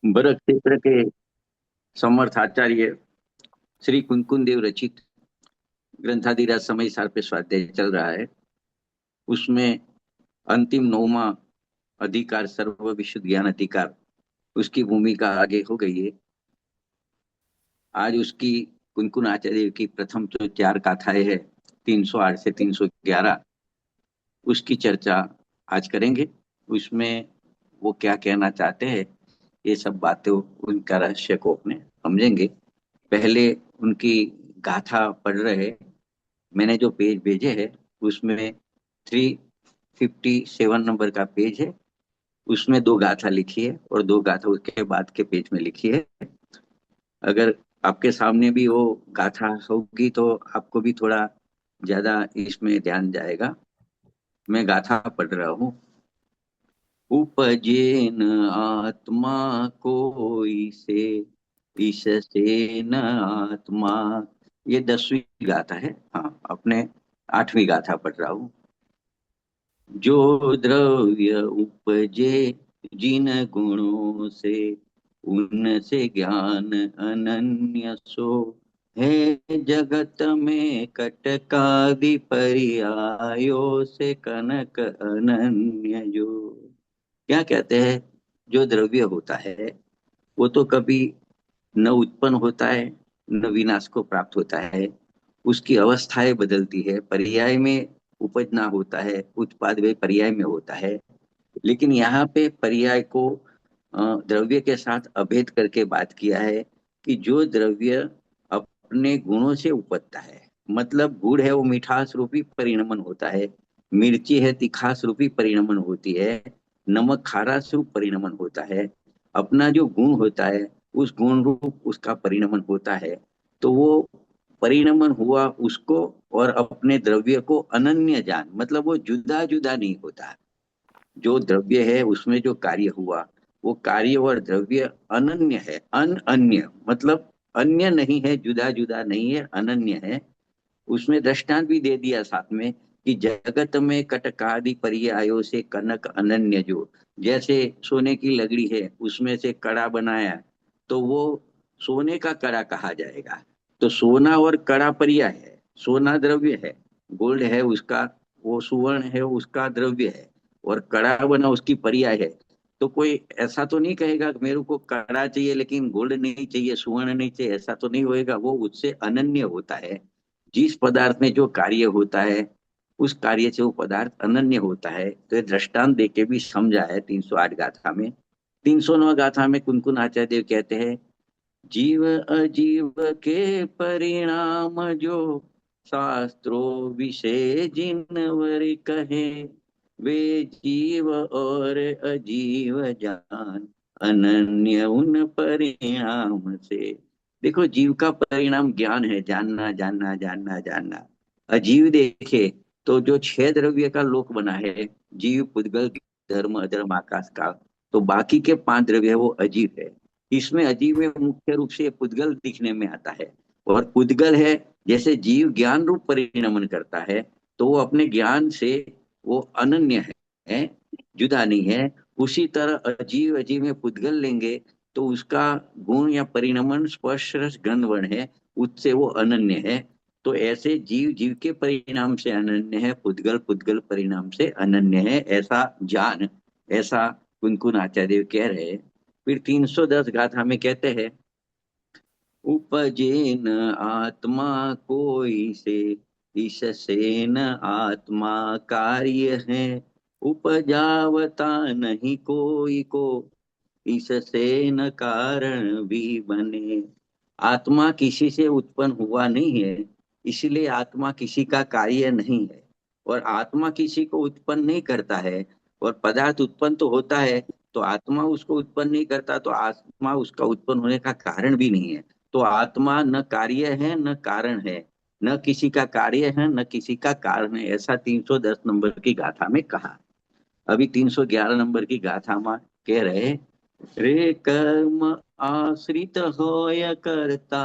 भरत क्षेत्र के समर्थ आचार्य श्री कुंकुन देव रचित ग्रंथादिराज समय सार पे स्वाध्याय चल रहा है। उसमें अंतिम नौमा अधिकार सर्व विशुद्ध ज्ञान अधिकार, उसकी भूमिका आगे हो गई है। आज उसकी कुंकुन आचार्य की प्रथम जो चार गाथाएं है, 308 से 311, उसकी चर्चा आज करेंगे। उसमें वो क्या कहना चाहते हैं, ये सब बातें उनका रहस्य को अपने समझेंगे। पहले उनकी गाथा पढ़ रहे। मैंने जो पेज भेजे है उसमें 357 नंबर का पेज है। उसमें दो गाथा लिखी है और दो गाथा उसके बाद के पेज में लिखी है। अगर आपके सामने भी वो गाथा होगी तो आपको भी थोड़ा ज्यादा इसमें ध्यान जाएगा। मैं गाथा पढ़ रहा हूँ। उपजे न आत्मा कोई से, इससे न आत्मा। ये 10वीं गाथा है। हाँ, अपने 8वीं गाथा पढ़ रहा हूँ। जो द्रव्य उपजे जिन गुणों से, उनसे ज्ञान अनन्य सो, है जगत में कटकादि पर्यायों से कनक अनन्य जो। क्या कहते हैं, जो द्रव्य होता है वो तो कभी न उत्पन्न होता है न विनाश को प्राप्त होता है। उसकी अवस्थाएं बदलती है, पर्याय में उपजना होता है, उत्पाद वे पर्याय में होता है। लेकिन यहाँ पे पर्याय को द्रव्य के साथ अभेद करके बात किया है कि जो द्रव्य अपने गुणों से उपजता है, मतलब गुड़ है वो मिठास रूपी परिणमन होता है, मिर्ची है तिखास रूपी परिणमन होती है, नमक खारास रूप परिणमन होता है। अपना जो गुण होता है उस गुण रूप उसका परिणमन होता है। तो वो परिणमन हुआ उसको, और अपने द्रव्य को अनन्य जान, मतलब वो जुदा जुदा नहीं होता। जो द्रव्य है उसमें जो कार्य हुआ, वो कार्य और द्रव्य अनन्य है। अन्य मतलब अन्य नहीं है, जुदा जुदा नहीं है, अनन्य है। उसमें दृष्टांत भी दे दिया साथ में कि जगत में कटकादि पर्यायों से कनक अनन्य जो। जैसे सोने की लगड़ी है, उसमें से कड़ा बनाया तो वो सोने का कड़ा कहा जाएगा। तो सोना और कड़ा पर्याय है। सोना द्रव्य है, गोल्ड है उसका, वो सुवर्ण है उसका द्रव्य है, और कड़ा बना उसकी पर्याय है। तो कोई ऐसा तो नहीं कहेगा कि मेरे को कड़ा चाहिए लेकिन गोल्ड नहीं चाहिए, सुवर्ण नहीं चाहिए, ऐसा तो नहीं होएगा। वो उससे अनन्य होता है। जिस पदार्थ में जो कार्य होता है उस कार्य से वो पदार्थ अनन्य होता है। तो ये दृष्टांत देके भी समझा है 308 गाथा में। 309 गाथा में कुनकुन आचार्य देव कहते हैं, जीव अजीव के परिणाम जो, शास्त्रों विषय जिनवर कहे, वे जीव और अजीव जान अनन्य उन परिणाम से। देखो, जीव का परिणाम ज्ञान है, जानना जानना जानना जानना। अजीव देखे तो जो छह द्रव्य का लोक बना है, जीव पुद्गल धर्म अधर्म आकाश काल, तो बाकी के पांच द्रव्य है वो अजीव है। इसमें अजीव में मुख्य रूप से पुद्गल दिखने में आता है। और पुद्गल है, जैसे जीव ज्ञान रूप परिणमन करता है तो वो अपने ज्ञान से वो अनन्य है, जुदा नहीं है। उसी तरह अजीव अजीव में पुद्गल लेंगे तो उसका गुण या परिणमन स्पर्श रस गंध वर्ण है, उससे वो अनन्य है। तो ऐसे जीव जीव के परिणाम से अनन्य है, पुद्गल पुद्गल परिणाम से अनन्य है, ऐसा जान। ऐसा कुनकुन आचार्य कह रहे हैं। फिर 310 गाथा में कहते हैं, उपजे न आत्मा कोई से, इससे न आत्मा कार्य है, उपजावता नहीं कोई को, इससे न कारण भी बने। आत्मा किसी से उत्पन्न हुआ नहीं है, इसलिए आत्मा किसी का कार्य नहीं है। और आत्मा किसी को उत्पन्न नहीं करता है। और पदार्थ उत्पन्न तो होता है, तो आत्मा उसको उत्पन्न नहीं करता, तो आत्मा उसका उत्पन्न होने का कारण भी नहीं है। तो आत्मा न कार्य है न कारण है, न किसी का कार्य है न किसी का कारण है, ऐसा 310 नंबर की गाथा में कहा। अभी 311 नंबर की गाथा में कह रहे, रे कर्म आश्रित होय करता,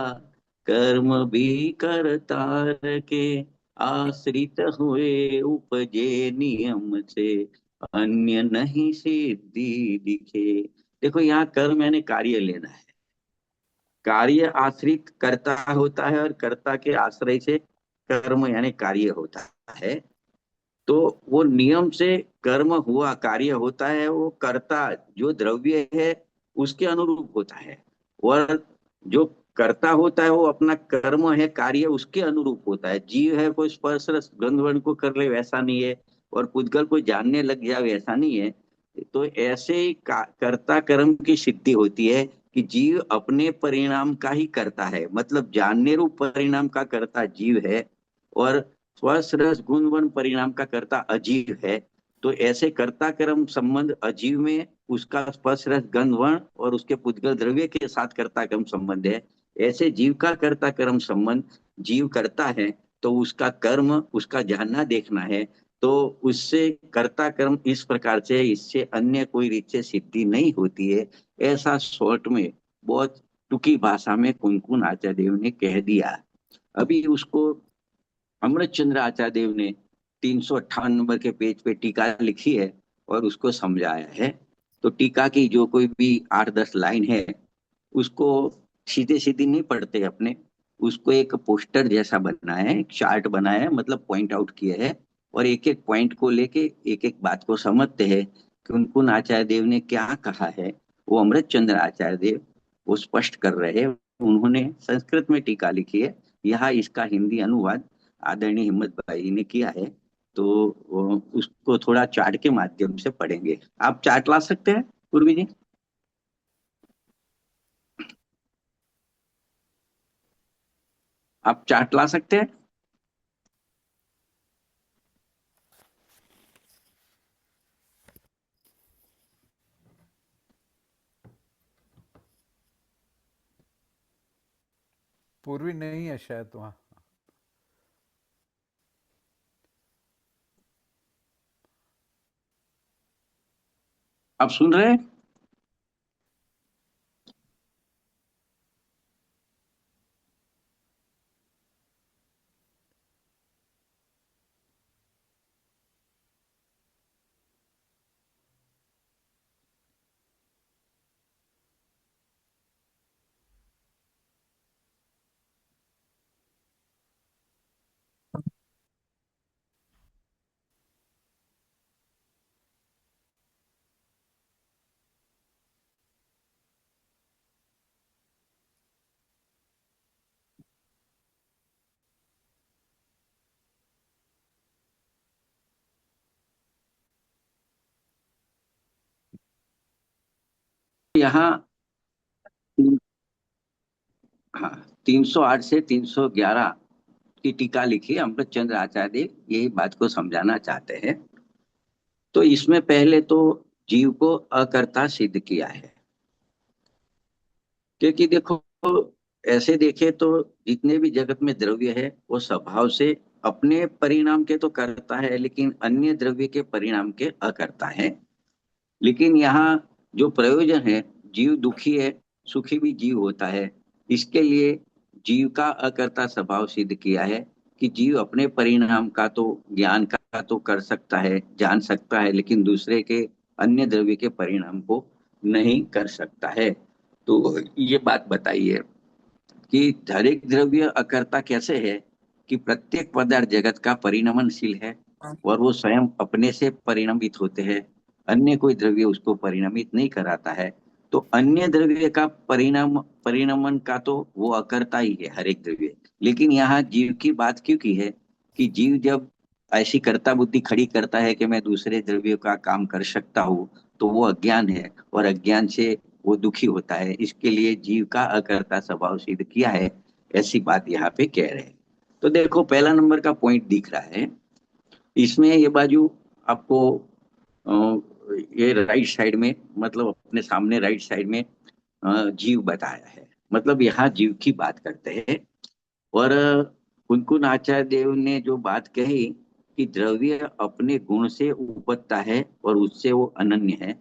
कर्म भी करता के, आश्रित हुए उपजे नियम से, अन्य नहीं सिद्धि दिखे। देखो यहाँ कर्म यानी कार्य लेना है। कार्य आश्रित कर्ता होता है और कर्ता के आश्रय से कर्म यानी कार्य होता है। तो वो नियम से कर्म हुआ कार्य होता है, वो कर्ता जो द्रव्य है उसके अनुरूप होता है। और जो कर्ता होता है वो अपना कर्म है कार्य उसके अनुरूप होता है। जीव है कोई स्पर्श रस गंध वर्ण को कर ले वैसा नहीं है, और पुद्गल को जानने लग जाए वैसा नहीं है। तो ऐसे ही कर्ता कर्म की सिद्धि होती है कि जीव अपने परिणाम का ही करता है, मतलब जानने रूप परिणाम का कर्ता जीव है, और स्पर्श रस गुण वर्ण परिणाम का कर्ता अजीव है। तो ऐसे कर्ता कर्म संबंध अजीव में उसका स्पर्श रस गंध वर्ण और उसके पुद्गल द्रव्य के साथ कर्ता कर्म संबंध है। ऐसे जीव का कर्ता कर्म संबंध, जीव करता है तो उसका कर्म उसका जानना देखना है। तो उससे कर्ता कर्म इस प्रकार से, इससे अन्य कोई रीत से सिद्धि नहीं होती है। ऐसा शॉर्ट में, बहुत टूकी भाषा में कुनकुन आचार्य देव ने कह दिया। अभी उसको अमृत चंद्र आचार्य देव ने 358 नंबर के पेज पे टीका लिखी है और उसको समझाया है। तो टीका की जो कोई भी 8-10 लाइन है उसको सीधे सीधे नहीं पढ़ते अपने, उसको एक पोस्टर जैसा बनाया है, एक चार्ट बनाया है, मतलब पॉइंट आउट किया है। और एक एक पॉइंट को लेके एक एक बात को समझते हैं कि उनको आचार्य देव ने क्या कहा है। वो अमृत चंद्र आचार्य देव वो स्पष्ट कर रहे हैं। उन्होंने संस्कृत में टीका लिखी है, यहाँ इसका हिंदी अनुवाद आदरणीय हिम्मत भाई ने किया है। तो उसको थोड़ा चार्ट के माध्यम से पढ़ेंगे। आप चार्ट ला सकते हैं पूर्वी जी? आप चार्ट ला सकते हैं? पूर्वी नहीं है शायद वहाँ। आप सुन रहे हैं? यहाँ हाँ, 308 से 311 की टीका लिखी है अमृत चंद्र आचार्य देव, यही बात को समझाना चाहते हैं। तो इसमें पहले तो जीव को अकर्ता सिद्ध किया है। क्योंकि देखो, ऐसे देखे तो जितने भी जगत में द्रव्य है वो स्वभाव से अपने परिणाम के तो करता है, लेकिन अन्य द्रव्य के परिणाम के अकर्ता है। लेकिन यहाँ जो प्रयोजन है, जीव दुखी है, सुखी भी जीव होता है। इसके लिए जीव का अकर्ता स्वभाव सिद्ध किया है कि जीव अपने परिणाम का तो, ज्ञान का तो कर सकता है, जान सकता है, लेकिन दूसरे के अन्य द्रव्य के परिणाम को नहीं कर सकता है। तो ये बात बताई है कि हर एक द्रव्य अकर्ता कैसे है, कि प्रत्येक पदार्थ जगत का परिणमनशील है और वो स्वयं अपने से परिणमित होते हैं। अन्य कोई द्रव्य उसको परिणमित नहीं कराता है। तो अन्य द्रव्य का परिणमन का तो वो अकर्ता ही है हर एक द्रव्य। लेकिन यहाँ जीव की बात क्यों की है, कि जीव जब ऐसी कर्ता बुद्धि खड़ी करता है कि मैं दूसरे द्रव्यों का काम कर सकता हूँ, तो वो अज्ञान है, और अज्ञान से वो दुखी होता है। इसके लिए जीव का अकर्ता स्वभाव सिद्ध किया है, ऐसी बात यहाँ पे कह रहे हैं। तो देखो पहला नंबर का पॉइंट दिख रहा है इसमें, ये बाजू आपको अ, ये राइट साइड में, मतलब अपने सामने राइट साइड में जीव बताया है, मतलब यहाँ जीव की बात करते हैं। और कुनकुन आचार्य देव ने जो बात कही कि द्रव्य अपने गुण से उपजता है और उससे वो अनन्य है,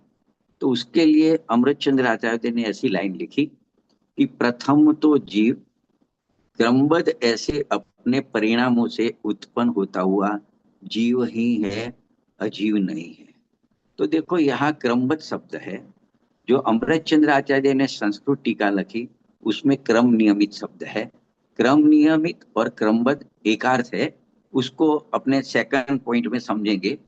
तो उसके लिए अमृत चंद्र आचार्य ने ऐसी लाइन लिखी कि प्रथम तो जीव क्रमबद्ध ऐसे अपने परिणामों से उत्पन्न होता हुआ जीव ही है, अजीव नहीं है। तो देखो यहाँ क्रमबद्ध शब्द है, जो अमृत चंद्र आचार्य ने संस्कृत टीका लिखी, उसमें क्रम नियमित शब्द है। क्रम नियमित और क्रमबद्ध एक अर्थ है, उसको अपने सेकंड पॉइंट में समझेंगे।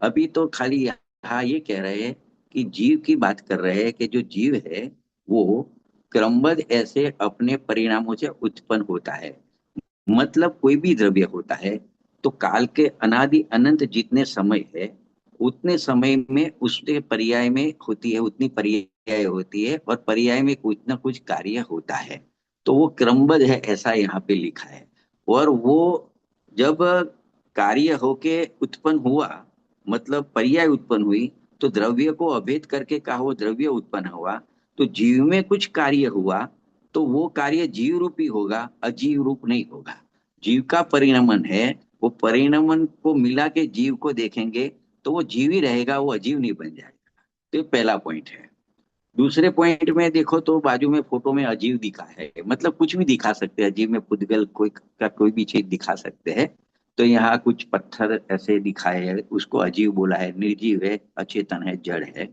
अभी तो खाली यहाँ ये कह रहे हैं कि जीव की बात कर रहे हैं कि जो जीव है वो क्रमबद्ध ऐसे अपने परिणामों से उत्पन्न होता है। मतलब कोई भी द्रव्य होता है तो काल के अनादि अनंत जितने समय है उतने समय में उसके पर्याय में होती है, उतनी पर्याय होती है, और पर्याय में कुछ ना कुछ कार्य होता है। तो वो क्रमबद्ध है ऐसा यहाँ पे लिखा है। और वो जब कार्य होके उत्पन्न हुआ, मतलब पर्याय उत्पन्न हुई, तो द्रव्य को अभेद करके कहा वो द्रव्य उत्पन्न हुआ। तो जीव में कुछ कार्य हुआ, तो वो कार्य जीव रूपी होगा, अजीव रूप नहीं होगा। जीव का परिणमन है, वो परिणमन को मिला के जीव को देखेंगे तो वो जीव ही रहेगा, वो अजीव नहीं बन जाएगा। तो ये पहला पॉइंट है। दूसरे पॉइंट में देखो तो बाजू में फोटो में अजीव दिखा है, मतलब कुछ भी दिखा सकते हैं अजीव में, पुद्गल कोई का कोई भी चीज दिखा सकते हैं। तो यहाँ कुछ पत्थर ऐसे दिखाए है, उसको अजीव बोला है, निर्जीव है, अचेतन है, जड़ है।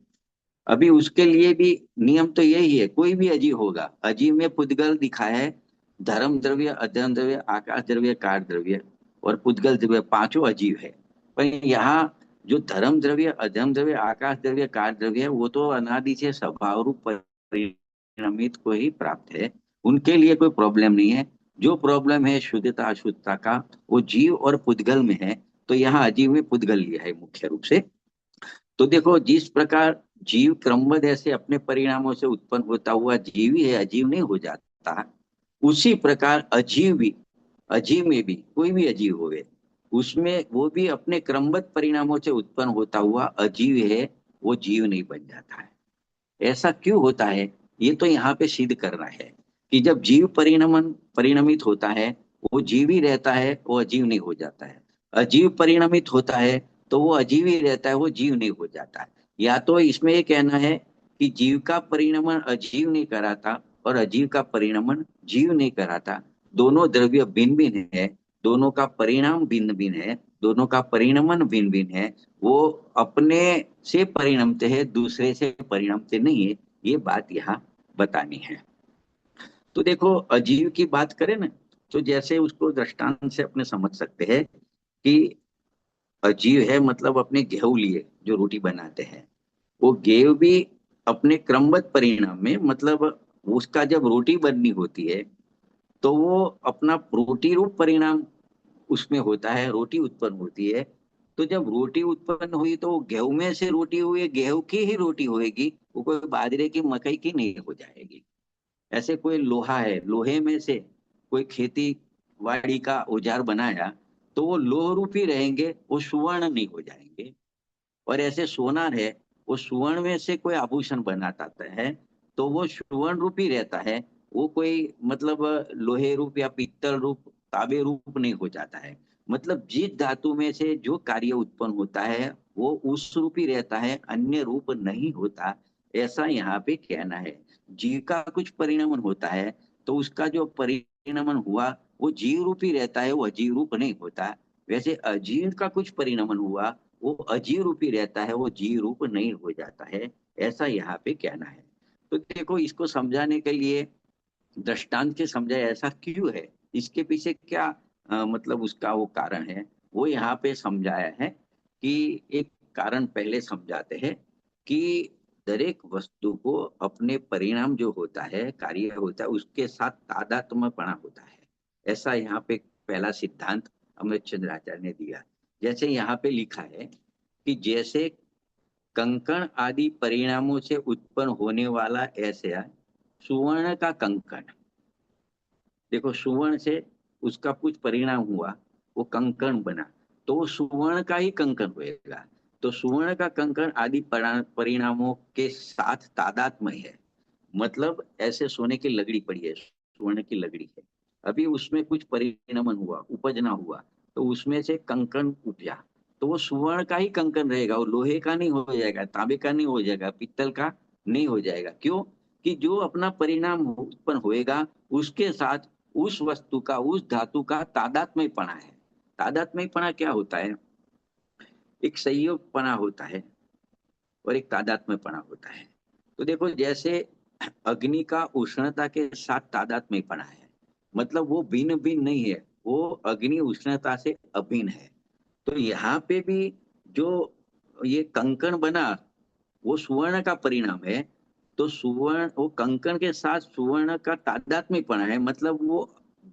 अभी उसके लिए भी नियम तो यही है, कोई भी अजीव होगा। अजीव में पुद्गल दिखा है, धर्म द्रव्य, अध्ययन द्रव्य, आकाश द्रव्य, कार द्रव्य और पुद्गल द्रव्य, पांचों अजीव है। पर यहाँ जो धर्म द्रव्य, अध्ययन द्रव्य, आकाश द्रव्य, कार द्रव्य है, वो तो अनादि से स्वभाव रूप परिणमित को ही प्राप्त है, उनके लिए कोई प्रॉब्लम नहीं है। जो प्रॉब्लम है शुद्धता अशुद्धता का, वो जीव और पुद्गल में है। तो यहाँ अजीव में पुद्गल लिया है मुख्य रूप से। तो देखो, जिस प्रकार जीव क्रमबद्ध ऐसे अपने परिणामों से उत्पन्न होता हुआ जीव ही है, अजीव नहीं हो जाता, उसी प्रकार अजीव भी, अजीव में भी कोई भी अजीव होवे, उसमें वो भी अपने क्रमबद्ध परिणामों से उत्पन्न होता हुआ अजीव है, वो जीव नहीं बन जाता है। ऐसा क्यों होता है, ये तो यहाँ पे सिद्ध करना है कि जब जीव परिणमन परिणमित होता है, वो जीव ही रहता है, वो अजीव नहीं हो जाता है। अजीव परिणमित होता है तो वो अजीव ही रहता है, वो जीव नहीं हो जाता है। या तो इसमें ये कहना है कि जीव का परिणमन अजीव नहीं कराता और अजीव का परिणमन जीव नहीं कराता, दोनों द्रव्य भिन्न भिन्न है, दोनों का परिणाम भिन्न भिन्न है, दोनों का परिणमन भिन्न भिन्न है। वो अपने से परिणमते हैं, दूसरे से परिणमते नहीं है। ये बात यहाँ बतानी है। तो देखो, अजीव की बात करें ना, तो जैसे उसको दृष्टांत से अपने समझ सकते हैं कि अजीव है, मतलब अपने गेहूं लिए जो रोटी बनाते हैं, वो गेहूं भी अपने क्रमबद्ध परिणाम में, मतलब उसका जब रोटी बननी होती है तो वो अपना रोटी रूप परिणाम उसमें होता है, रोटी उत्पन्न होती है। तो जब रोटी उत्पन्न हुई तो वो गेहूं में से रोटी हुई, गेहूं की ही रोटी होएगी, वो कोई बाजरे की मकई की नहीं हो जाएगी। ऐसे कोई लोहा है, लोहे में से कोई खेती बाड़ी का औजार बनाया, तो वो लोह रूपी रहेंगे, वो सुवर्ण नहीं हो जाएंगे। और ऐसे सोनार है, वो सुवर्ण में से कोई आभूषण बनाता है, तो वो सुवर्ण रूप ही रहता है, वो कोई मतलब लोहे रूप या पीतल रूप, तांबे रूप नहीं हो जाता है। मतलब जिस धातु में से जो कार्य उत्पन्न होता है वो उस रूप ही रहता है, अन्य रूप नहीं होता। ऐसा यहाँ पे कहना है। जीव का कुछ परिणमन होता है तो उसका जो परिणमन हुआ वो जीव रूप ही रहता है, वो अजीव रूप नहीं होता। वैसे अजीव का कुछ परिणमन हुआ, वो अजीव रूपी रहता है, वो जीव रूप नहीं हो जाता है। ऐसा यहाँ पे कहना है। तो देखो, इसको समझाने के लिए दृष्टांत से समझाया, ऐसा क्यों है, इसके पीछे क्या मतलब उसका वो कारण है, वो यहाँ पे समझाया है। कि एक कारण पहले समझाते हैं कि दरेक वस्तु को अपने परिणाम जो होता है, कार्य होता है, उसके साथ तादात्म्यपणा होता है। ऐसा यहाँ पे पहला सिद्धांत अमृत चंद्र आचार्य ने दिया। जैसे यहाँ पे लिखा है कि जैसे कंकण आदि परिणामों से उत्पन्न होने वाला, ऐसे सुवर्ण का कंकण, देखो सुवर्ण से उसका कुछ परिणाम हुआ, वो कंकण बना, तो वो सुवर्ण का ही कंकण होएगा। तो सुवर्ण का कंकण आदि परिणामों के साथ तादात्म्य है। मतलब ऐसे सोने की लगड़ी पड़ी है, स्वर्ण की लगड़ी है, अभी उसमें कुछ परिणमन हुआ, उपजना हुआ, तो उसमें से कंकण उपजा, तो वो स्वर्ण का ही कंकण रहेगा, वो लोहे का नहीं हो जाएगा, तांबे का नहीं हो जाएगा, पित्तल का नहीं हो जाएगा। क्यों? कि जो अपना परिणाम उत्पन्न होएगा उसके साथ उस वस्तु का, उस धातु का तादात्म्यपणा है। तादात्म्यपणा क्या होता है? एक संयोगपना होता है और एक तादात्म्यपणा होता है। तो देखो जैसे अग्नि का उष्णता के साथ तादात्म्यपना है, मतलब वो भिन्न भिन्न नहीं है, वो अग्नि उष्णता से अभिन्न है। तो यहाँ पे भी जो ये कंकण बना वो सुवर्ण का परिणाम है। तो सुवर्ण वो कंकण के साथ सुवर्ण का तादात्म्यपना है, मतलब वो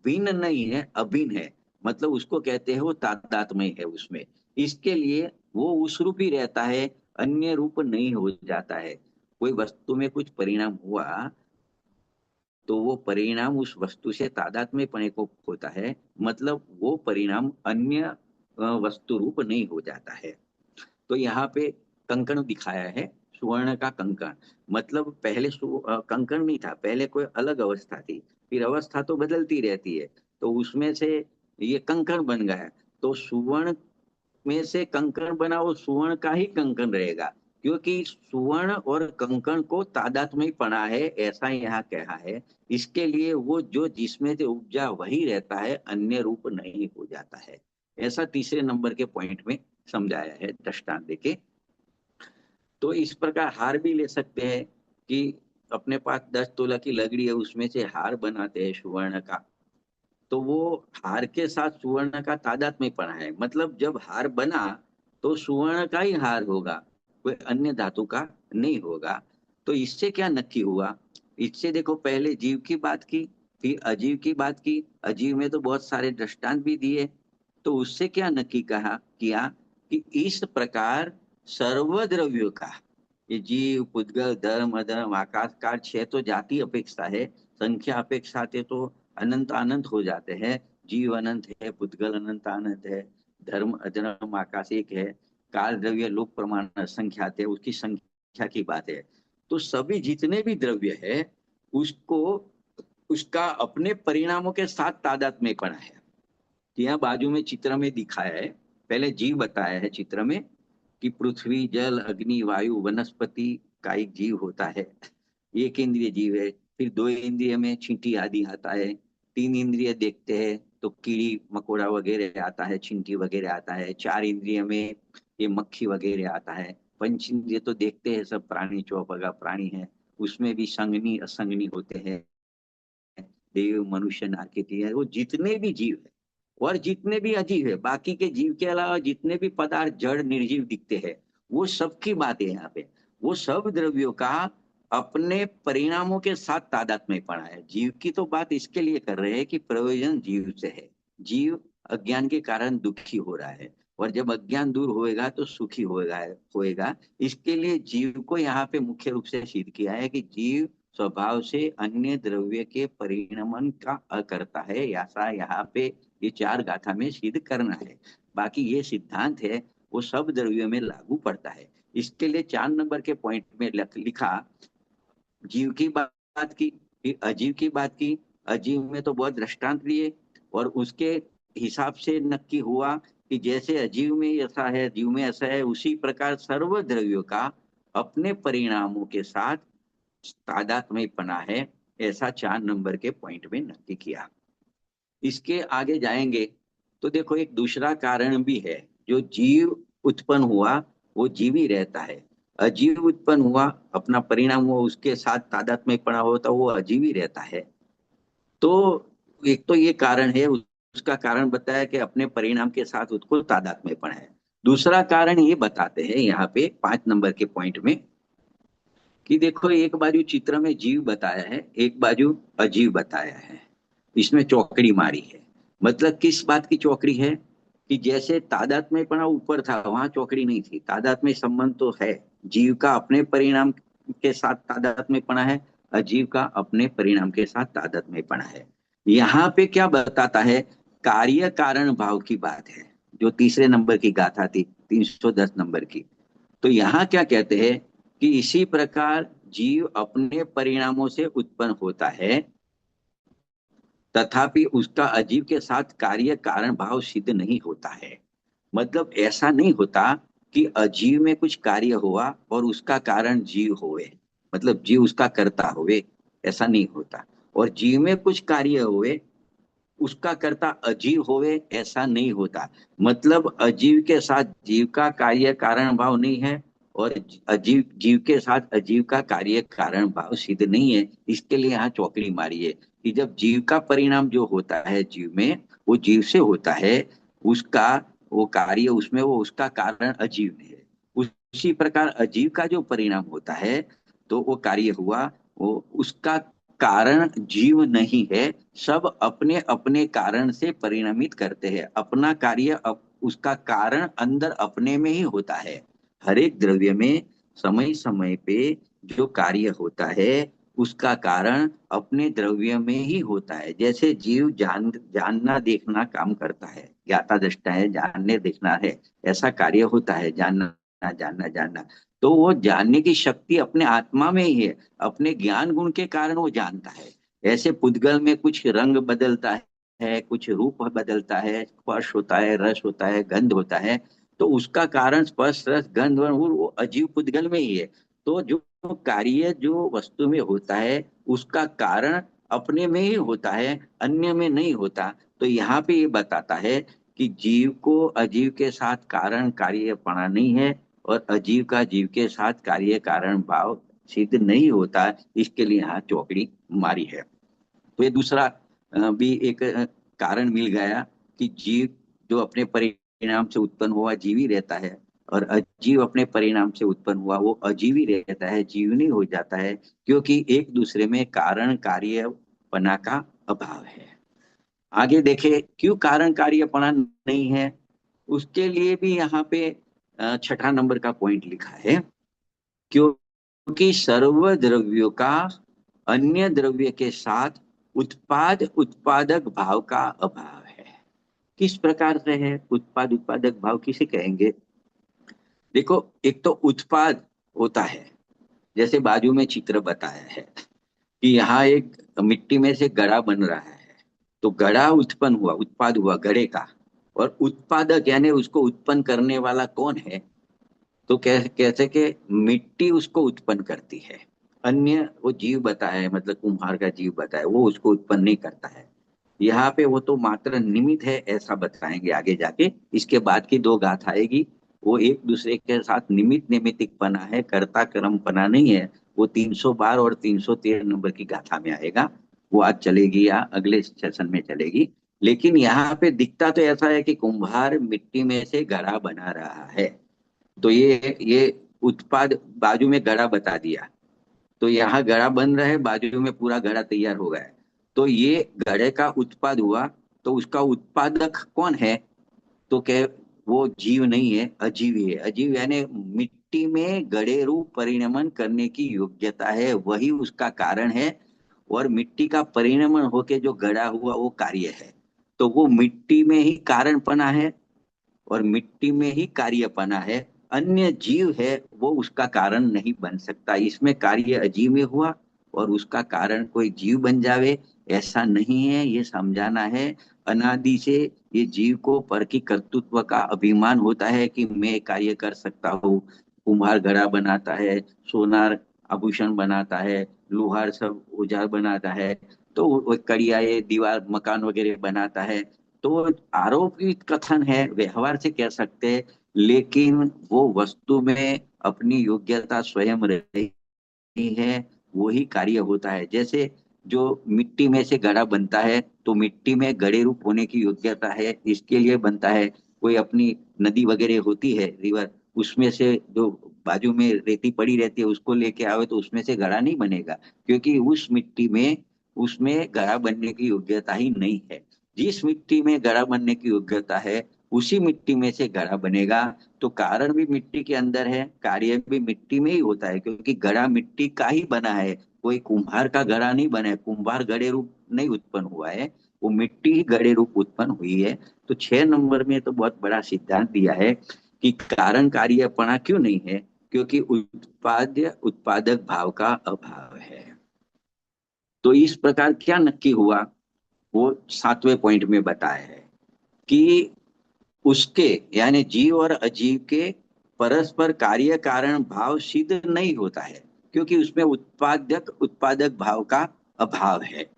भिन्न नहीं है, अभिन्न है। मतलब उसको कहते हैं वो तादात्म्य है उसमें। इसके लिए वो उस रूप ही रहता है, अन्य रूप नहीं हो जाता है। कोई वस्तु में कुछ परिणाम हुआ तो वो परिणाम उस वस्तु से तादात्म्यपने को होता है, मतलब वो परिणाम अन्य वस्तु रूप नहीं हो जाता है। तो यहाँ पे कंकण दिखाया है, सुवर्ण का कंकण। मतलब पहले कंकण नहीं था, पहले कोई अलग अवस्था थी, फिर अवस्था तो बदलती रहती है, तो उसमें से ये कंकण बन गया। तो सुवर्ण में से कंकण बना, वो सुवर्ण का ही कंकण रहेगा, क्योंकि सुवर्ण और कंकण को तादात्म्य पना है, ऐसा यहाँ कहा है। इसके लिए वो जो जिसमें से उपजा वही रहता है, अन्य रूप नहीं हो जाता है। ऐसा तीसरे नंबर के पॉइंट में समझाया है दृष्टांत देके। तो इस प्रकार हार भी ले सकते हैं कि अपने पास 10 तोला की लकड़ी है, उसमें से हार बनाते हैं सुवर्ण का। तो वो हार के साथ सुवर्ण का तादात्म्यपना है, मतलब जब हार बना तो सुवर्ण का ही हार होगा, कोई अन्य धातु का नहीं होगा। तो इससे क्या नक्की हुआ? इससे देखो पहले जीव की बात की, फिर अजीव की बात की। अजीव में तो बहुत सारे दृष्टांत भी दिए। तो उससे क्या नक्की कहा किया कि इस प्रकार सर्व द्रव्यों का, ये जीव पुद्गल धर्म अधर्म आकाश काल छह तो जाति अपेक्षा है, संख्या अपेक्षा से तो अनंत अनंत हो जाते हैं। जीव अनंत है, पुद्गल अनंत अनंत है, धर्म अधर्म आकाश एक है, काल द्रव्य लोक प्रमाण असंख्यात है, उसकी संख्या की बात है। तो सभी जितने भी द्रव्य है उसको उसका अपने परिणामों के साथ तादात्म्यपना है। यहाँ बाजू में चित्र में दिखाया है, पहले जीव बताया है चित्र में कि पृथ्वी जल अग्नि वायु वनस्पति का एक जीव होता है, एक इंद्रिय जीव है। फिर दो इंद्रिय में चींटी आदि आता है, तीन इंद्रिय देखते हैं तो कीड़ी मकोड़ा वगैरह आता है, चींटी वगैरह आता है, चार इंद्रिय में ये मक्खी वगैरह आता है, पंच इंद्रिय तो देखते हैं सब प्राणी, चौपगा प्राणी है, उसमें भी संगनी असंगनी होते हैं, देव मनुष्य नारकेती है, वो जितने भी जीव है और जितने भी अजीव है, बाकी के जीव के अलावा जितने भी पदार्थ जड़ निर्जीव दिखते हैं, वो सबकी बात है यहाँ पे। वो सब द्रव्यों का अपने परिणामों के साथ तादात्म्य पड़ा है। जीव की तो बात इसके लिए कर रहे हैं कि प्रयोजन जीव से है। जीव अज्ञान के कारण दुखी हो रहा है, और जब अज्ञान दूर होएगा तो सुखी होएगा। इसके लिए जीव को यहाँ पे मुख्य रूप से सिद्ध किया है कि जीव स्वभाव से अन्य द्रव्य के परिणमन का अकर्ता है, ऐसा यहाँ पे ये चार गाथा में सिद्ध करना है। बाकी ये सिद्धांत है वो सब द्रव्यों में लागू पड़ता है। इसके लिए 4 नंबर के पॉइंट में लिखा, जीव की बात की, फिर अजीव की बात की। अजीव में तो बहुत दृष्टांत लिए, और उसके हिसाब से नक्की हुआ कि जैसे अजीव में ऐसा है, जीव में ऐसा है, उसी प्रकार सर्व द्रव्यों का अपने परिणामों के साथ तादात्म्यपना है, ऐसा 4 नंबर के पॉइंट में नक्की किया। इसके आगे जाएंगे तो देखो एक दूसरा कारण भी है, जो जीव उत्पन्न हुआ वो जीव ही रहता है, अजीव उत्पन्न हुआ अपना परिणाम हुआ उसके साथ तादात्म्यपना होता वो अजीव ही रहता है। तो एक तो ये कारण है, उसका कारण बताया कि अपने परिणाम के साथ उसको तादात्म्यपना है। दूसरा कारण ये बताते हैं यहाँ पे 5 नंबर के पॉइंट में कि देखो एक बाजू चित्र में जीव बताया है, एक बाजू अजीव बताया है, इसमें चौकड़ी मारी है। मतलब किस बात की चौकड़ी है कि जैसे तादात्म्यपना ऊपर था वहां चौकड़ी नहीं थी, तादात्म्य संबंध तो है, जीव का अपने परिणाम के साथ तादात्म्यपना है, अजीव का अपने परिणाम के साथ तादात्म्यपना है। यहाँ पे क्या बताता है, कार्य कारण भाव की बात है, जो तीसरे नंबर की गाथा थी 310 नंबर की। तो यहाँ क्या कहते हैं कि इसी प्रकार जीव अपने परिणामों से उत्पन्न होता है, तथापि उसका अजीव के साथ कार्य कारण भाव सिद्ध नहीं होता है। मतलब ऐसा नहीं होता कि अजीव में कुछ कार्य हुआ और उसका कारण जीव होवे, मतलब जीव उसका कर्ता होवे, ऐसा नहीं होता। और जीव में कुछ कार्य हुए उसका कर्ता अजीव होवे, ऐसा नहीं होता। मतलब अजीव के साथ जीव का कार्य कारण भाव नहीं है, और अजीव जीव के साथ अजीव का कार्य कारण भाव सिद्ध नहीं है। इसके लिए यहाँ चौकड़ी मारी है कि जब जीव का परिणाम जो होता है जीव में, वो जीव से होता है, उसका वो कार्य उसमें, वो उसका कारण अजीव में है। उसी प्रकार अजीव का जो परिणाम होता है, तो वो कार्य हुआ, वो उसका कारण जीव नहीं है। सब अपने अपने कारण से परिणमित करते हैं। अपना कार्य उसका कारण अंदर अपने में ही होता है। हर एक द्रव्य में समय समय पे जो कार्य होता है, उसका कारण अपने द्रव्य में ही होता है। जैसे जीव जानना देखना काम करता है, ज्ञाता दृष्टा है, जानने देखना है, ऐसा कार्य होता है, जानना जानना जानना। तो वो जानने की शक्ति अपने आत्मा में ही है, अपने ज्ञान गुण के कारण वो जानता है। ऐसे पुद्गल में कुछ रंग बदलता है, कुछ रूप बदलता है, स्पर्श होता है, रस होता है, गंध होता है, तो उसका कारण स्पर्श रस गंध वो अजीव पुद्गल में ही है। तो जो कार्य जो वस्तु में होता है, उसका कारण अपने में ही होता है, अन्य में नहीं होता। तो यहाँ पे ये बताता है कि जीव को अजीव के साथ कारण कार्य पड़ा नहीं है, और अजीव का जीव के साथ कार्य कारण भाव सिद्ध नहीं होता। इसके लिए यहाँ चौकड़ी मारी है। तो ये दूसरा भी एक कारण मिल गया कि जीव जो अपने परिणाम से उत्पन्न हुआ जीव ही रहता है, और अजीव अपने परिणाम से उत्पन्न हुआ वो अजीव ही रहता है, जीव नहीं हो जाता है, क्योंकि एक दूसरे में कारण कार्यपना का अभाव है। आगे देखे क्यों कारण कार्यपना नहीं है, उसके लिए भी यहाँ पे छठा नंबर का पॉइंट लिखा है। क्योंकि सर्व द्रव्यों का अन्य द्रव्य के साथ उत्पादक भाव का अभाव है। किस प्रकार से है उत्पादक भाव, किसे कहेंगे? देखो, एक तो उत्पाद होता है, जैसे बाजू में चित्र बताया है कि यहाँ एक मिट्टी में से घड़ा बन रहा है। तो घड़ा उत्पन्न हुआ, उत्पाद हुआ घड़े का, और उत्पादक यानी उसको उत्पन्न करने वाला कौन है? तो कैसे कि मिट्टी उसको उत्पन्न करती है। अन्य वो जीव बताया है, मतलब कुम्हार का जीव बताया, वो उसको उत्पन्न नहीं करता है। यहाँ पे वो तो मात्र निमित्त है, ऐसा बताएंगे आगे जाके। इसके बाद की दो गाथा आएगी, वो एक दूसरे के साथ निमित्त निमित्तिक पना है, कर्ता कर्म पना नहीं है। वो 312 और 313 नंबर की गाथा में आएगा। वो आज चलेगी या अगले सेशन में चलेगी। लेकिन यहाँ पे दिखता तो ऐसा है कि कुम्हार मिट्टी में से घड़ा बना रहा है। तो ये उत्पाद बाजू में घड़ा बता दिया। तो यहाँ घड़ा बन रहा है, बाजू में पूरा घड़ा तैयार हो गया है। तो ये घड़े का उत्पाद हुआ। तो उसका उत्पादक कौन है? तो क्या वो जीव नहीं है, अजीव ही है। अजीव यानी मिट्टी में घड़े रूप परिणमन करने की योग्यता है, वही उसका कारण है। और मिट्टी का परिणमन होके जो घड़ा हुआ वो कार्य है। तो वो मिट्टी में ही कारणपना है, और मिट्टी में ही कार्यपना है। अन्य जीव है वो उसका कारण नहीं बन सकता। इसमें कार्य अजीव में हुआ और उसका कारण कोई जीव बन जावे, ऐसा नहीं है, ये समझाना है। अनादि से ये जीव को पर की कर्तृत्व का अभिमान होता है कि मैं कार्य कर सकता हूँ। कुम्हार घड़ा बनाता है, सोनार आभूषण बनाता है, लोहार सब औजार बनाता है, तो वो कड़िया ये दीवार मकान वगैरह बनाता है। तो आरोपित कथन है, व्यवहार से कह सकते हैं, लेकिन वो वस्तु में अपनी योग्यता स्वयं रही है, वही कार्य होता है। जैसे जो मिट्टी में से घड़ा बनता है, तो मिट्टी में घड़े रूप होने की योग्यता है, इसके लिए बनता है। कोई अपनी नदी वगैरह होती है, रिवर, उसमें से जो बाजू में रेती पड़ी रहती है उसको लेके आवे तो उसमें से घड़ा नहीं बनेगा, क्योंकि उस मिट्टी में उसमें घड़ा बनने की योग्यता ही नहीं है। जिस मिट्टी में घड़ा बनने की योग्यता है, उसी मिट्टी में से घड़ा बनेगा। तो कारण भी मिट्टी के अंदर है, कार्य भी मिट्टी में ही होता है, क्योंकि घड़ा मिट्टी का ही बना है। कोई कुम्हार का घड़ा नहीं बना है, कुम्हार घड़े रूप नहीं उत्पन्न हुआ है, वो मिट्टी ही घड़े रूप उत्पन्न हुई है। तो 6 नंबर में तो बहुत बड़ा सिद्धांत दिया है कि कारण कार्यपणा क्यों नहीं है, क्योंकि उत्पाद्य उत्पादक भाव का अभाव है। तो इस प्रकार क्या नक्की हुआ, वो 7वें पॉइंट में बताया है कि उसके यानी जीव और अजीव के परस्पर कार्य कारण भाव सिद्ध नहीं होता है, क्योंकि उसमें उत्पादक भाव का अभाव है।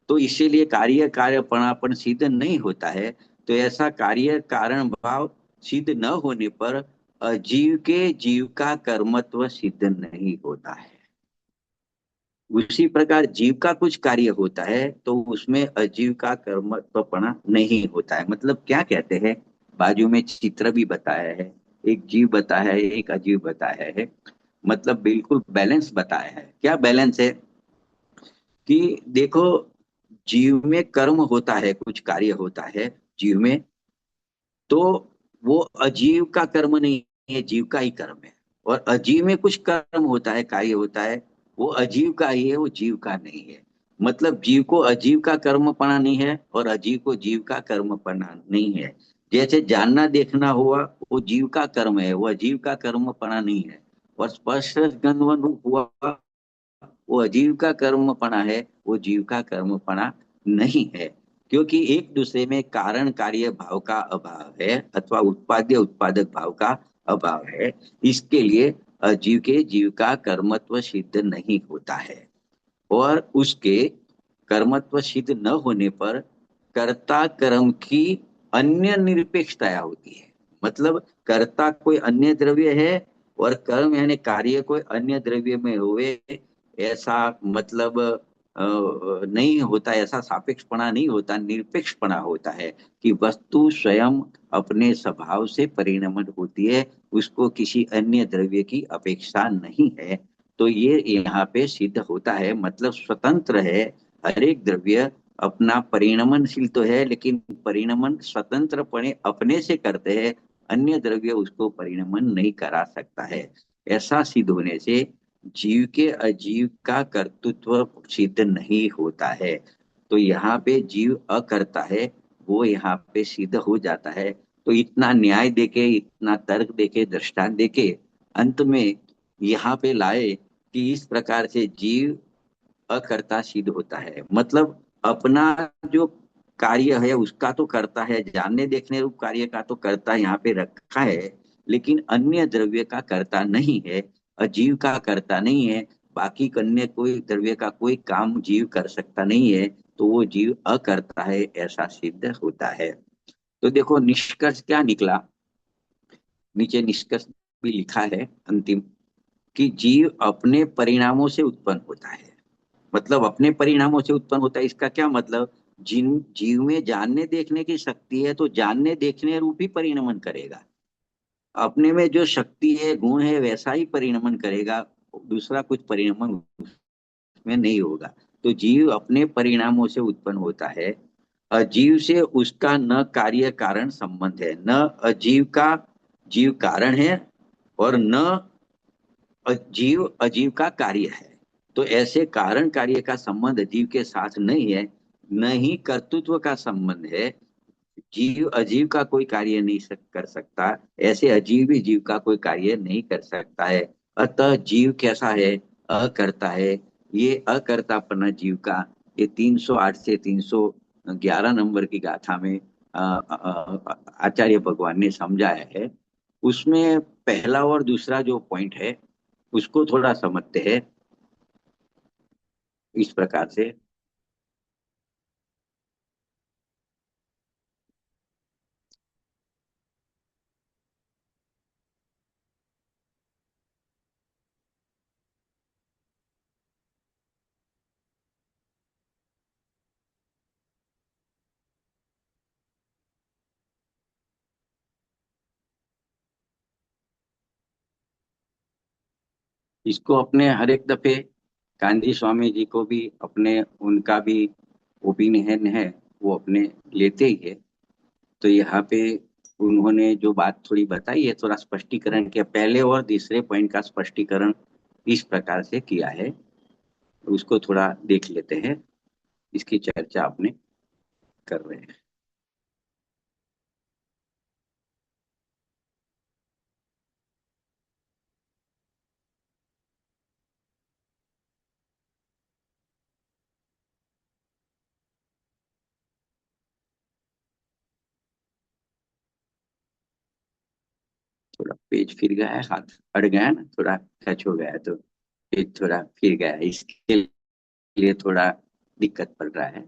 तो इसीलिए कार्य कार्यपणापन सिद्ध नहीं होता है। तो ऐसा कार्य कारण भाव सिद्ध न होने पर अजीव के जीव का कर्मत्व सिद्ध नहीं होता है। उसी प्रकार जीव का कुछ कार्य होता है तो उसमें अजीव का कर्मत्वपना नहीं होता है। मतलब क्या कहते हैं, बाजू में चित्र भी बताया है, एक जीव बताया है, एक अजीव बताया है। मतलब बिल्कुल बैलेंस बताया है। क्या बैलेंस है कि देखो, जीव में कर्म होता है, कुछ कार्य होता है जीव में, तो वो अजीव का कर्म नहीं है, जीव का ही कर्म है। और अजीव में कुछ कर्म होता है, कार्य होता है, वो अजीव का ही है, वो जीव का नहीं है। मतलब जीव को अजीव का कर्मपणा नहीं है और अजीव को जीव का कर्मपणा नहीं है। जैसे जानना देखना हुआ, वो जीव का कर्म है, वो अजीव का कर्मपणा नहीं है। और स्पर्श गंधवन रूप हुआ, वो अजीव का कर्मपणा है, वो जीव का कर्मपणा नहीं है। क्योंकि एक दूसरे में कारण कार्य भाव का अभाव है अथवा उत्पाद्य उत्पादक भाव का अभाव है। इसके लिए अजीव के जीव का कर्मत्व सिद्ध नहीं होता है। और उसके कर्मत्व सिद्ध न होने पर कर्ता कर्म की अन्य निरपेक्षता होती है। मतलब कर्ता कोई अन्य द्रव्य है और कर्म यानी कार्य कोई अन्य द्रव्य में हुए, ऐसा मतलब नहीं होता, ऐसा सापेक्षपणा नहीं होता, निरपेक्षपणा होता है। कि वस्तु स्वयं अपने स्वभाव से परिणमन होती है, उसको किसी अन्य द्रव्य की अपेक्षा नहीं है। तो ये यहाँ पे सिद्ध होता है, मतलब स्वतंत्र है। हर एक द्रव्य अपना परिणमनशील तो है, लेकिन परिणमन स्वतंत्रपणे अपने से करते हैं, अन्य द्रव्य उसको परिणमन नहीं करा सकता है। ऐसा सिद्ध होने से जीव के अजीव का कर्तृत्व सिद्ध नहीं होता है। तो यहाँ पे जीव अकर्ता है, वो यहाँ पे सिद्ध हो जाता है। तो इतना न्याय देके, इतना तर्क देके, दृष्टांत देके अंत में यहाँ पे लाए कि इस प्रकार से जीव अकर्ता सिद्ध होता है। मतलब अपना जो कार्य है उसका तो करता है, जानने देखने रूप कार्य का तो करता यहाँ पे रखा है, लेकिन अन्य द्रव्य का करता नहीं है, अजीव का करता नहीं है। बाकी अन्य कोई द्रव्य का कोई काम जीव कर सकता नहीं है, तो वो जीव अकर्ता है, ऐसा सिद्ध होता है। तो देखो निष्कर्ष क्या निकला, नीचे निष्कर्ष भी लिखा है अंतिम, कि जीव अपने परिणामों से उत्पन्न होता है। मतलब अपने परिणामों से उत्पन्न होता है, इसका क्या मतलब, जिन जीव में जानने देखने की शक्ति है तो जानने देखने रूप ही परिणमन करेगा। अपने में जो शक्ति है, गुण है, वैसा ही परिणमन करेगा, दूसरा कुछ परिणमन उसमें नहीं होगा। तो जीव अपने परिणामों से उत्पन्न होता है। अजीव से उसका न कार्य कारण संबंध है, न अजीव का जीव कारण है, और न जीव अजीव का कार्य है। तो ऐसे कारण कार्य का संबंध जीव के साथ नहीं है, न ही कर्तृत्व का संबंध है। जीव अजीव का कोई कार्य नहीं कर सकता, ऐसे अजीव भी जीव का कोई कार्य नहीं कर सकता है। अतः जीव कैसा है, अकर्ता है। ये अकर्तापना जीव का, ये 308 से 311 नंबर की गाथा में आचार्य भगवान ने समझाया है। उसमें पहला और दूसरा जो पॉइंट है उसको थोड़ा समझते हैं इस प्रकार से। इसको अपने हर एक दफे गांधी स्वामी जी को भी अपने, उनका भी ओपिनियन है, वो अपने लेते ही है। तो यहाँ पे उन्होंने जो बात थोड़ी बताई है, थोड़ा स्पष्टीकरण किया, पहले और तीसरे पॉइंट का स्पष्टीकरण इस प्रकार से किया है। उसको थोड़ा देख लेते हैं, इसकी चर्चा अपने कर रहे हैं। थोड़ा पेज फिर गया है, हाथ अड़ गया है ना, थोड़ा टच हो गया है, तो पेज थोड़ा फिर गया है, इसके लिए थोड़ा दिक्कत पड़ रहा है।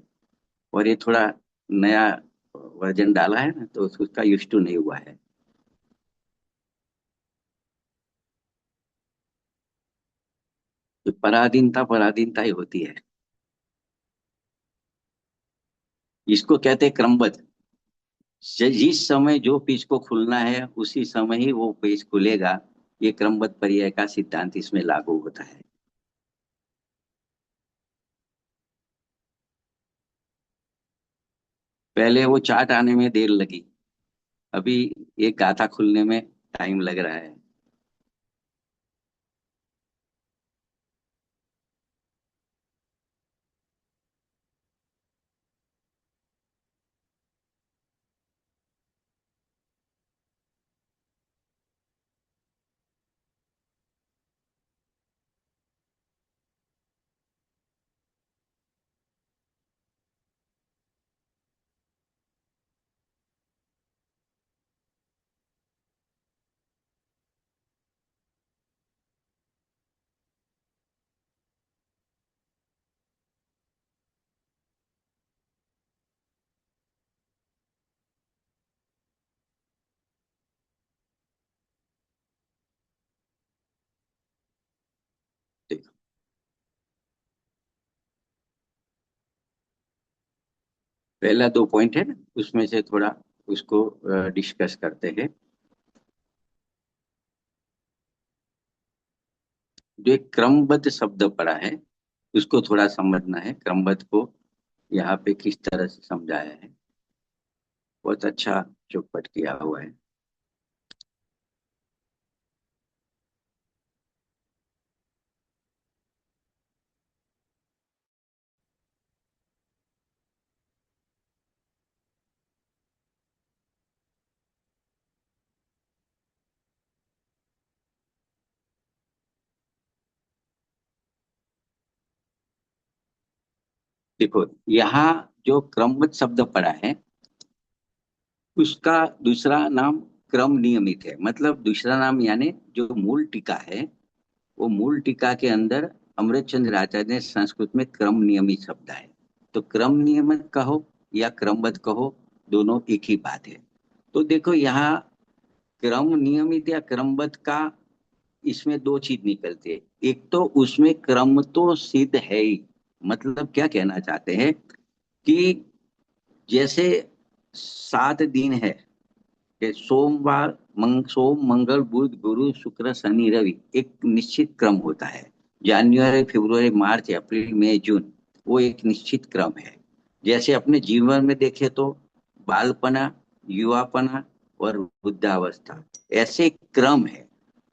और ये थोड़ा नया वर्जन डाला है ना, तो उसका यूज टू नहीं हुआ है। तो पराधीनता पराधीनता ही होती है। इसको कहते हैं क्रमबद्ध। जिस समय जो पेज को खुलना है उसी समय ही वो पेज खुलेगा। ये क्रमबद्ध पर्याय का सिद्धांत इसमें लागू होता है। पहले वो चार्ट आने में देर लगी, अभी एक गाथा खुलने में टाइम लग रहा है। देखो, पहला दो पॉइंट है ना, उसमें से थोड़ा उसको डिस्कस करते हैं। जो एक क्रमबद्ध शब्द पड़ा है उसको थोड़ा समझना है। क्रमबद्ध को यहाँ पे किस तरह से समझाया है, बहुत अच्छा चौपट किया हुआ है। देखो, यहाँ जो क्रमबद्ध शब्द पड़ा है उसका दूसरा नाम क्रम नियमित है। मतलब दूसरा नाम यानी जो मूल टीका है, वो मूल टीका के अंदर अमृतचंद्र आचार्य ने संस्कृत में क्रम नियमित शब्द है। तो क्रम नियमित कहो या क्रमबद्ध कहो, दोनों एक ही बात है। तो देखो यहाँ क्रम नियमित या क्रमबद्ध का इसमें दो चीज निकलती है। एक तो उसमें क्रम तो सिद्ध है ही। मतलब क्या कहना चाहते हैं कि जैसे 7 दिन है कि सोमवार सोम मंगल बुध गुरु शुक्र शनि रवि, एक निश्चित क्रम होता है। जनवरी फरवरी मार्च अप्रैल मई जून, वो एक निश्चित क्रम है। जैसे अपने जीवन में देखे तो बालपना, युवापना और वृद्धावस्था, ऐसे क्रम है।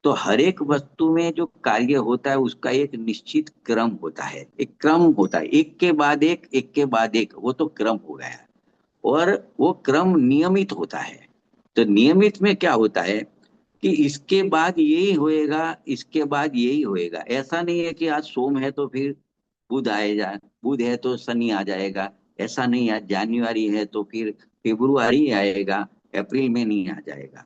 तो हर एक वस्तु में जो कार्य होता है उसका एक निश्चित क्रम होता है, एक क्रम होता है, एक के बाद एक के बाद एक, वो तो क्रम हो गया। और वो क्रम नियमित होता है। तो नियमित में क्या होता है कि इसके बाद यही होएगा, इसके बाद यही होएगा। ऐसा नहीं है कि आज सोम है तो फिर बुध आएगा, बुध है तो शनि आ जाएगा। ऐसा नहीं है, जनवरी है तो फिर फरवरी आएगा, अप्रैल में नहीं आ जाएगा।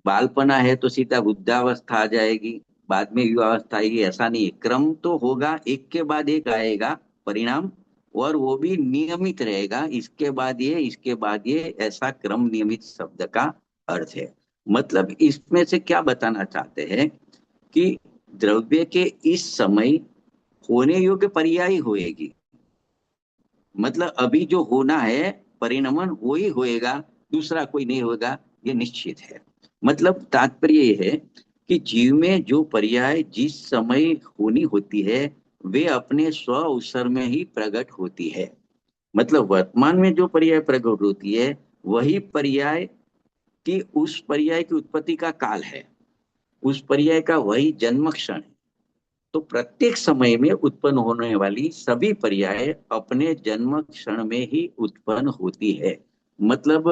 बालपना है तो सीधा वृद्धावस्था आ जाएगी, बाद में युवावस्था आएगी। ऐसा नहीं है, क्रम तो होगा, एक के बाद एक आएगा परिणाम। और वो भी नियमित रहेगा, इसके बाद ये इसके बाद ये, ऐसा क्रम नियमित शब्द का अर्थ है। मतलब इसमें से क्या बताना चाहते हैं कि द्रव्य के इस समय होने योग्य पर्याय होएगी। मतलब अभी जो होना है परिणमन वो ही होएगा, दूसरा कोई नहीं होगा, ये निश्चित है। मतलब तात्पर्य ये है कि जीव में जो पर्याय जिस समय होनी होती है वे अपने स्व अवसर में ही प्रकट होती है। मतलब वर्तमान में जो पर्याय प्रकट होती है वही पर्याय की उस पर्याय की उत्पत्ति का काल है, उस पर्याय का वही जन्म क्षण है। तो प्रत्येक समय में उत्पन्न होने वाली सभी पर्याय अपने जन्म क्षण में ही उत्पन्न होती है। मतलब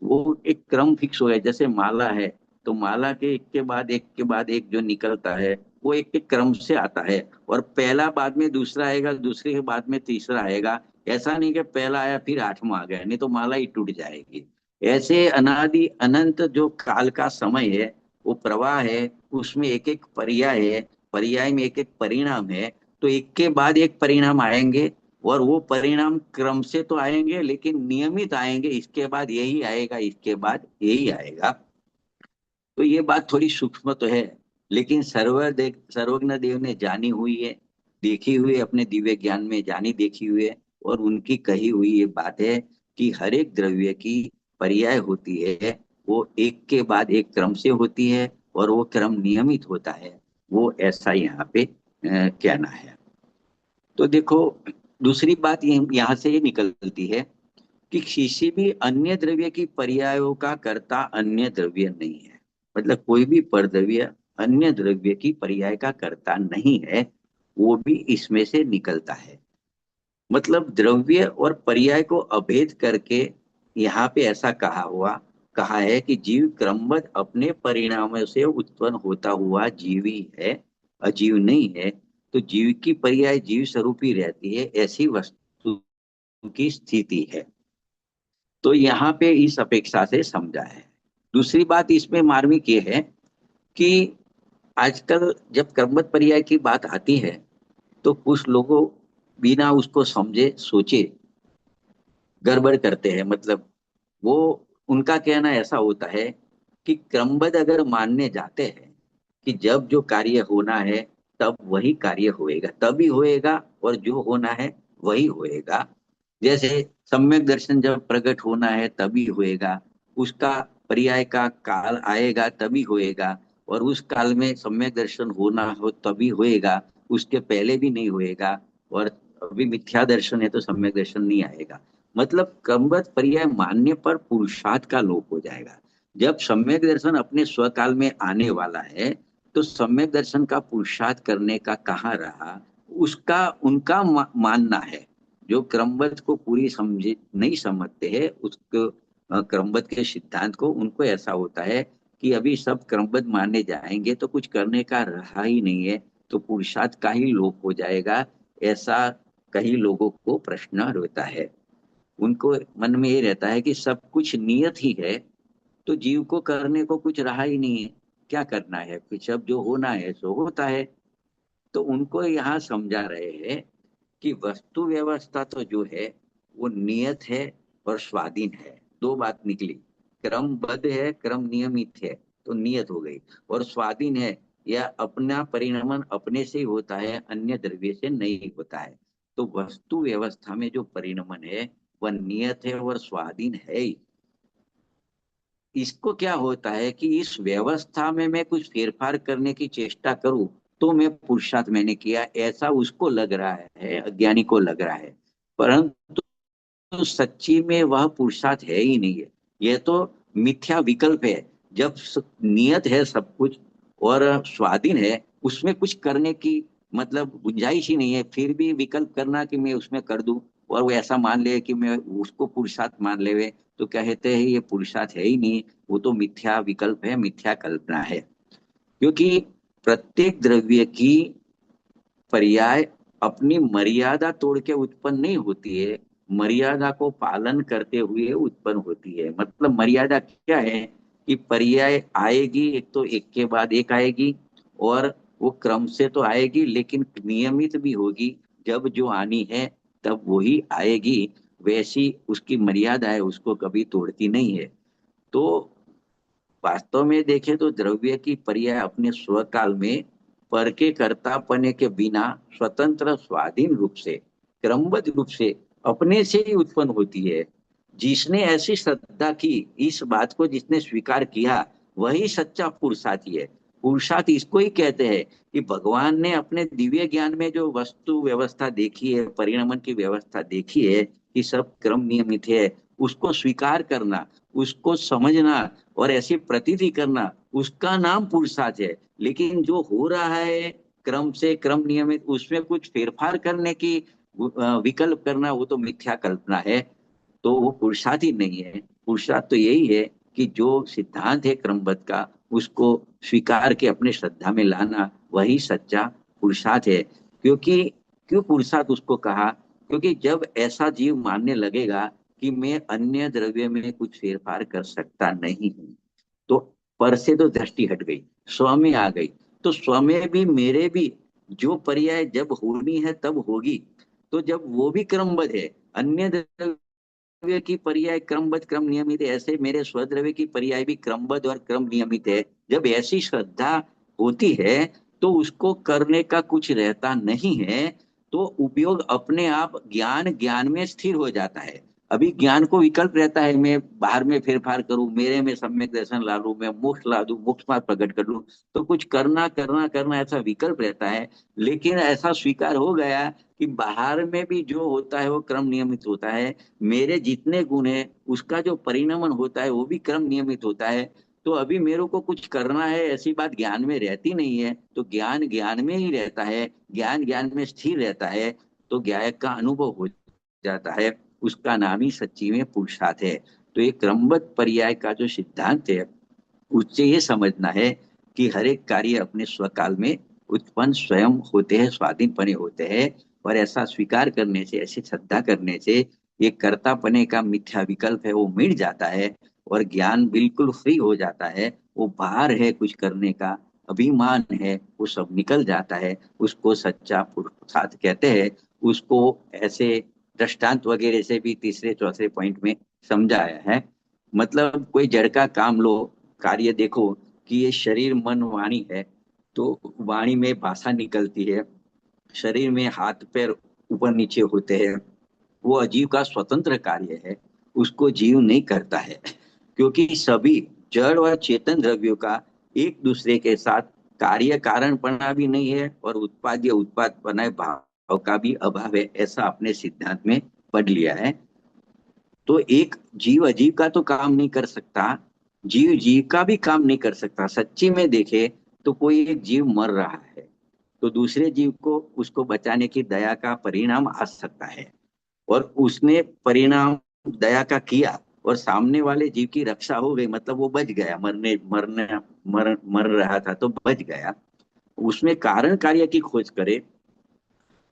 वो एक क्रम फिक्स हो गया। जैसे माला है तो माला के एक के बाद एक के बाद एक जो निकलता है वो एक एक क्रम से आता है। और पहला बाद में दूसरा आएगा, दूसरे के बाद में तीसरा आएगा। ऐसा नहीं कि पहला आया फिर आठवां आ गया, नहीं तो माला ही टूट जाएगी। ऐसे अनादि अनंत जो काल का समय है वो प्रवाह है, उसमें एक एक पर्याय है, पर्याय में एक एक परिणाम है। तो एक के बाद एक परिणाम आएंगे और वो परिणाम क्रम से तो आएंगे लेकिन नियमित आएंगे, इसके बाद यही आएगा, इसके बाद यही आएगा। तो ये बात थोड़ी सूक्ष्म तो है, लेकिन सर्वज्ञ देव ने जानी हुई है। देखी हुई, अपने दिव्य ज्ञान में जानी देखी हुई है, और उनकी कही हुई ये बात है कि हर एक द्रव्य की पर्याय होती है, वो एक के बाद एक क्रम से होती है, और वो क्रम नियमित होता है। वो ऐसा यहाँ पे कहना है। तो देखो, दूसरी बात यहाँ से ये निकलती है कि किसी भी अन्य द्रव्य की पर्यायों का कर्ता अन्य द्रव्य नहीं है। मतलब कोई भी परद्रव्य अन्य द्रव्य की पर्याय का कर्ता नहीं है, वो भी इसमें से निकलता है। मतलब द्रव्य और पर्याय को अभेद करके यहाँ पे ऐसा कहा है कि जीव क्रमबद्ध अपने परिणामों से उत्पन्न होता हुआ जीवी है, अजीव नहीं है। तो जीव की पर्याय जीव स्वरूप ही रहती है, ऐसी वस्तु की स्थिति है। तो यहाँ पे इस अपेक्षा से समझा है। दूसरी बात इसमें मार्मिक ये है कि आजकल जब क्रमबद्ध पर्याय की बात आती है, तो कुछ लोगों बिना उसको समझे सोचे गड़बड़ करते हैं। मतलब वो, उनका कहना ऐसा होता है कि क्रमबद्ध अगर मानने जाते हैं कि जब जो कार्य होना है तब वही कार्य होएगा, तभी होएगा, और जो होना है वही होएगा। जैसे सम्यक दर्शन जब प्रकट होना है तभी होएगा, उसका पर्याय का काल आएगा तभी होएगा, और उस काल में सम्यक दर्शन होना हो तभी होएगा, उसके पहले भी नहीं होएगा। और अभी मिथ्या दर्शन है तो सम्यक दर्शन नहीं आएगा। मतलब क्रमबद्ध पर्याय मानने पर पुरुषार्थ का लोप हो जाएगा। जब सम्यक दर्शन अपने स्वकाल में आने वाला है, तो सम्यक दर्शन का पुरुषार्थ करने का कहाँ रहा, उसका उनका मानना है। जो क्रमबद्ध को पूरी समझे नहीं समझते हैं उसको, क्रमबद्ध के सिद्धांत को, उनको ऐसा होता है कि अभी सब क्रमबद्ध माने जाएंगे तो कुछ करने का रहा ही नहीं है, तो पुरुषार्थ का ही लोप हो जाएगा। ऐसा कई लोगों को प्रश्न रहता है। उनको मन में ये रहता है कि सब कुछ नियत ही है, तो जीव को करने को कुछ रहा ही नहीं है, क्या करना है, कुछ अब जो होना है सो होता है। तो उनको यहाँ समझा रहे हैं कि वस्तु व्यवस्था तो जो है वो नियत है और स्वाधीन है। दो बात निकली, क्रमबद्ध है, क्रम नियमित है, तो नियत हो गई, और स्वाधीन है, या अपना परिणमन अपने से ही होता है, अन्य द्रव्य से नहीं होता है। तो वस्तु व्यवस्था में जो परिणमन है वह नियत है और स्वाधीन है ही। इसको क्या होता है कि इस व्यवस्था में मैं कुछ फेरफार करने की चेष्टा करूं तो मैं पुरुषार्थ मैंने किया, ऐसा उसको लग रहा है, अज्ञानी को लग रहा है। परंतु सच्ची में वह पुरुषार्थ है ही नहीं है, यह तो मिथ्या विकल्प है। जब नियत है सब कुछ और स्वाधीन है, उसमें कुछ करने की मतलब गुंजाइश ही नहीं है, फिर भी विकल्प करना कि मैं उसमें कर दूं, और वो ऐसा मान ले कि मैं उसको पुरुषार्थ मान ले, तो कहते हैं ये पुरुषार्थ है ही नहीं, वो तो मिथ्या विकल्प है, मिथ्या कल्पना है। क्योंकि प्रत्येक द्रव्य की पर्याय अपनी मर्यादा तोड़ के उत्पन्न नहीं होती है, मर्यादा को पालन करते हुए उत्पन्न होती है। मतलब मर्यादा क्या है कि पर्याय आएगी, एक तो एक के बाद एक आएगी, और वो क्रम से तो आएगी लेकिन नियमित भी होगी। जब जो आनी है तब वही आएगी, वैसी उसकी मर्यादा है, उसको कभी तोड़ती नहीं है। तो वास्तव में देखें तो द्रव्य की पर्याय अपने स्वकाल में पर के कर्तापने के बिना स्वतंत्र स्वाधीन रूप से, क्रमबद्ध रूप से अपने से ही उत्पन्न होती है। जिसने ऐसी श्रद्धा की, इस बात को जिसने स्वीकार किया, वही सच्चा पुरुषार्थी है। पुरुषार्थ इसको ही कहते हैं कि भगवान ने अपने दिव्य ज्ञान में जो वस्तु व्यवस्था देखी है, परिणमन की व्यवस्था देखी है कि सब क्रम नियमित है, उसको स्वीकार करना, उसको समझना और ऐसी प्रतीति करना, उसका नाम पुरुषार्थ है। लेकिन जो हो रहा है क्रम से, क्रम नियमित, उसमें कुछ फेरफार करने की विकल्प करना, वो तो मिथ्या कल्पना है। तो वो पुरुषार्थ ही नहीं है। पुरुषार्थ तो यही है कि जो सिद्धांत है क्रमबद्ध का, उसको स्वीकार के अपने श्रद्धा में लाना, वही सच्चा पुरुषार्थ है। क्योंकि क्यों पुरुषार्थ उसको कहा, क्योंकि जब ऐसा जीव मानने लगेगा कि मैं अन्य द्रव्य में कुछ फेरफार कर सकता नहीं हूं, तो पर से तो दृष्टि हट गई, स्व में आ गई। तो स्व में भी मेरे भी जो पर्याय जब होनी है तब होगी, तो जब वो भी क्रमबद्ध है, अन्य द्रव्य की पर्याय क्रमबद्ध क्रम नियमित है, ऐसे मेरे स्वद्रव्य की पर्याय भी क्रमबद्ध और क्रम नियमित है। जब ऐसी श्रद्धा होती है तो उसको करने का कुछ रहता नहीं है। तो उपयोग अपने आप ज्ञान ज्ञान में स्थिर हो जाता है। अभी ज्ञान को विकल्प रहता है, मैं बाहर में फेरफार करूं, मेरे में सम्यक दर्शन ला लूं, मैं मोक्ष ला दूं, मोक्ष मार्ग प्रकट कर लूं, तो कुछ करना करना करना ऐसा विकल्प रहता है। लेकिन ऐसा स्वीकार हो गया कि बाहर में भी जो होता है वो क्रम नियमित होता है, मेरे जितने गुण है उसका जो परिणमन होता है वो भी क्रम नियमित होता है। तो अभी मेरे को कुछ करना है ऐसी बात ज्ञान में रहती नहीं है, तो ज्ञान ज्ञान में ही रहता है, ज्ञान ज्ञान में स्थिर रहता है। तो ज्ञान का अनुभव हो जाता है, उसका नाम ही सच्ची में पुरुषार्थ है। तो ये क्रमबद्ध पर्याय का जो सिद्धांत है, उससे ये समझना है कि हर एक कार्य अपने स्वकाल में उत्पन्न स्वयं होते हैं, स्वाधीनपने होते हैं। और ऐसा स्वीकार करने से, ऐसी श्रद्धा करने से ये कर्तापने का मिथ्या विकल्प है वो मिट जाता है, और ज्ञान बिल्कुल फ्री हो जाता है। वो भार है कुछ करने का, अभिमान है, वो सब निकल जाता है। उसको सच्चा पुरुषार्थ कहते हैं। उसको ऐसे दृष्टांत वगैरह से भी तीसरे चौथे पॉइंट में समझाया है। मतलब कोई जड़ का काम लो, कार्य देखो कि ये शरीर मन वाणी है। तो वाणी में भाषा निकलती है, शरीर में हाथ पैर ऊपर नीचे होते हैं, वो अजीव का स्वतंत्र कार्य है, उसको जीव नहीं करता है। क्योंकि सभी जड़ और चेतन द्रव्यों का एक दूसरे के साथ कार्य कारण पना भी नहीं है, और उत्पाद या उत्पाद बनाए भाव का भी अभाव है, ऐसा अपने सिद्धांत में पढ़ लिया है। तो एक जीव अजीव का तो काम नहीं कर सकता, जीव जीव का भी काम नहीं कर सकता। सच्ची में देखे तो कोई एक जीव मर रहा है, तो दूसरे जीव को उसको बचाने की दया का परिणाम आ सकता है, और उसने परिणाम दया का किया, और सामने वाले जीव की रक्षा हो गई, मतलब वो बच गया, मरने मरने मर रहा था तो बच गया। उसमें कारण कार्य की खोज करे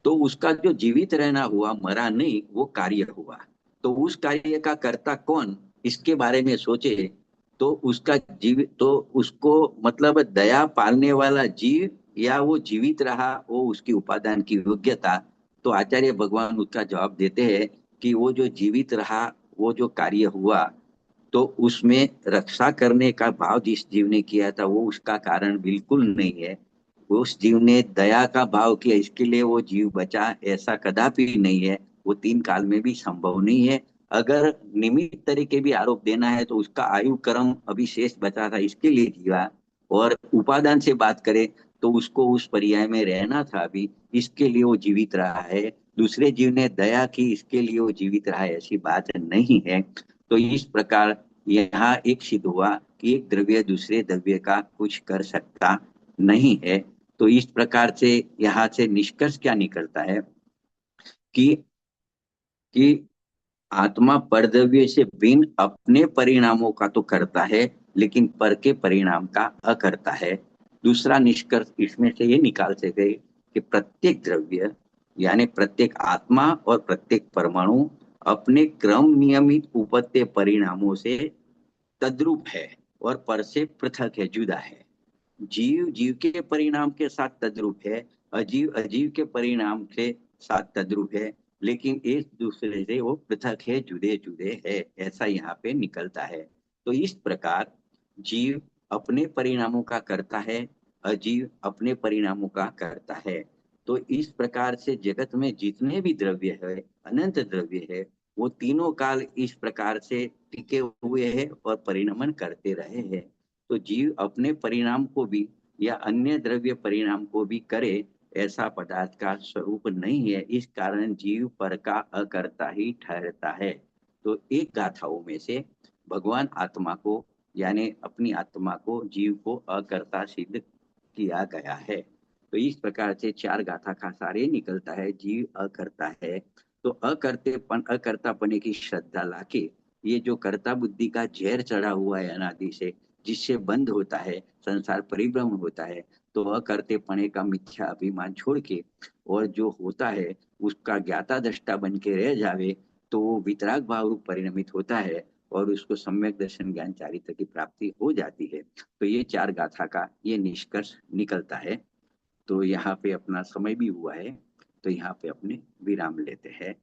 तो उसका जो जीवित रहना हुआ, मरा नहीं, वो कार्य हुआ। तो उस कार्य का कर्ता कौन, इसके बारे में सोचे तो उसका जीव तो उसको मतलब दया पालने वाला जीव, या वो जीवित रहा, वो उसकी उपादान की योग्यता। तो आचार्य भगवान उसका जवाब देते हैं कि वो जो जीवित रहा, वो जो कार्य हुआ, तो उसमें रक्षा करने का भाव जिस जीव ने किया था वो उसका कारण बिल्कुल नहीं है। उस जीव ने दया का भाव किया, इसके लिए वो जीव बचा, ऐसा कदापि नहीं है। वो तीन काल में भी संभव नहीं है। अगर निमित्त तरीके भी आरोप देना है तो उसका आयु कर्म अभी शेष बचा था, इसके लिए जीवा। और उपादान से बात करें तो उसको उस पर्याय में रहना था अभी, इसके लिए वो जीवित रहा है। दूसरे जीव ने दया की, इसके लिए वो जीवित रहा है, ऐसी बात नहीं है। तो इस प्रकार यहाँ एक सिद्ध हुआ कि एक द्रव्य दूसरे द्रव्य का कुछ कर सकता नहीं है। तो इस प्रकार से यहाँ से निष्कर्ष क्या निकलता है कि कि आत्मा परद्रव्य से भिन्न अपने परिणामों का तो करता है, लेकिन पर के परिणाम का अकर्ता है। दूसरा निष्कर्ष इसमें से ये निकाल सके कि प्रत्येक द्रव्य यानी प्रत्येक आत्मा और प्रत्येक परमाणु अपने क्रम नियमित उपत्य परिणामों से तद्रूप है, और पर से पृथक है, जुदा है। जीव जीव के परिणाम के साथ तद्रूप है, अजीव अजीव के परिणाम के साथ तद्रूप है, लेकिन एक दूसरे से वो पृथक है, जुदे जुदे है, ऐसा यहाँ पे निकलता है। तो इस प्रकार जीव अपने परिणामों का करता है, अजीव अपने परिणामों का करता है। तो इस प्रकार से जगत में जितने भी द्रव्य है, अनंत द्रव्य है, वो तीनों काल इस प्रकार से टिके हुए हैं और परिणमन करते रहे हैं। तो जीव अपने परिणाम को भी या अन्य द्रव्य परिणाम को भी करे, ऐसा पदार्थ का स्वरूप नहीं है। इस कारण जीव पर का अकर्ता ही ठहरता है। तो एक गाथाओं में से भगवान आत्मा को यानी अपनी आत्मा को, जीव को अकर्ता सिद्ध किया गया है। तो इस प्रकार से चार गाथा का सारे निकलता है, जीव अकर्ता है। तो अकर्तापने की श्रद्धा लाके ये जो कर्ता बुद्धि का जहर चढ़ा हुआ है अनादि से, जिससे बंद होता है संसार, परिभ्रम होता है, तो अकर्तेपणे का मिथ्या अभिमान छोड़ के और जो होता है उसका ज्ञाता दृष्टा बन के रह जावे, तो वो वितराग भाव रूप परिणमित होता है, और उसको सम्यक दर्शन ज्ञान चारित्र की प्राप्ति हो जाती है। तो ये चार गाथा का ये निष्कर्ष निकलता है। तो यहाँ पे अपना समय भी हुआ है, तो यहाँ पे अपने विराम लेते हैं।